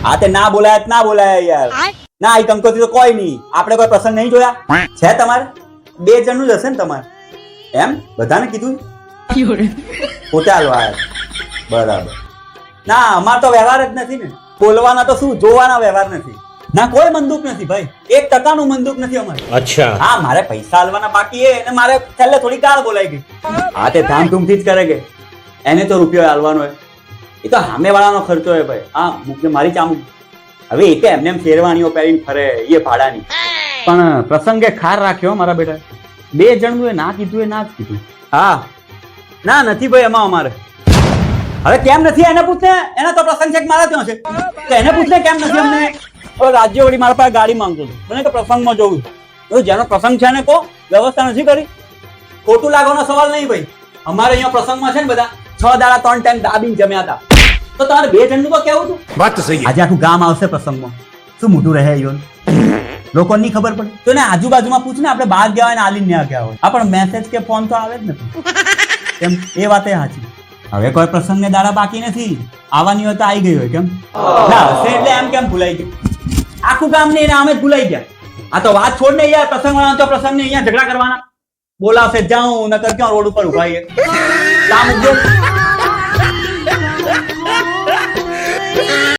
આ તે ના બોલાય યાર. ના આ કંકોત્રી તો કોઈ નહીં. આપણે કોઈ પ્રસંગ નહીં જોયા છે તમારે? 2 જણનું જ હશે ને તમારે? એમ બધાને કીધું? ખોટા હાલવા આવ્યા. બરાબર. ના અમાર તો વ્યવહાર જ નથી ને. બોલવાના તો શું, જોવાના વ્યવહાર નથી. ના કોઈ બંદૂક નથી ભાઈ, 1% નું બંદૂક નથી અમારે. અચ્છા. હા મારે પૈસા આલવાના બાકી અને મારે છેલ્લે થોડી ગાળ બોલાઈ ગઈ. હા તે ધામધૂમથી જ કરે કે એને તો રૂપિયો આલવાનો હોય. એ તો સામે વાળાનો ખર્ચો હોય ભાઈ. હા મૂકને મારી ચામું. હવે એ તો એમને એમ શેરવાણીઓ પહેરીને ફરે, એ ભાડાની. પણ પ્રસંગે ખાર રાખ્યો મારા બેટા. 2 જણનું એ ના કીધું, એ ના જ કીધું. હા ના નથી ભાઈ એમાં અમારે. હવે કેમ નથી એને પૂછને, એના તો પ્રસંગ છે કે મારા ત્યાં છે તો એને પૂછને કેમ નથી અમને. હવે રાજ્ય વળી મારા પાસે ગાડી માંગતો હતો, મને તો પ્રસંગમાં જવું. જેનો પ્રસંગ છે ને કો વ્યવસ્થા નથી કરી. ખોટું લાગવાનો સવાલ નહીં ભાઈ. અમારે અહીંયા પ્રસંગમાં છે ને બધા 6 દાડા 3 ટાઈમ દાબીને જમ્યા હતા. તો તમારે 2 જણનું તો કેવું હતું? વાત તો સહી. આજે આખું ગામ આવશે પ્રસંગમાં, શું મોટું રહે ઈવન લોકો નહીં ખબર પડે તો ને આજુબાજુમાં પૂછ ને, આપણે બહાર ગયા હોય ને આલીને ના ગયા હોય, આ પણ મેસેજ કે ફોન તો આવે જ નથી. કેમ એ વાતે સાચી. હવે કોઈ પ્રસંગને દાડા બાકી નથી, આવવાની હોય તો આવી ગઈ હોય. કેમ ના હશે એટલે એમ કેમ ભૂલાઈ ગયું? આખું ગામ ને એને આમે જ ભૂલાઈ ગયા. આ તો વાત છોડ ને યાર, પ્રસંગ વાળા તો પ્રસંગ ને અહીંયા ઝઘડા કરવાના. બોલાવશે જાઉં નકર ક્યાં રોડ ઉપર ઉભા કામ ઉદ્યોગ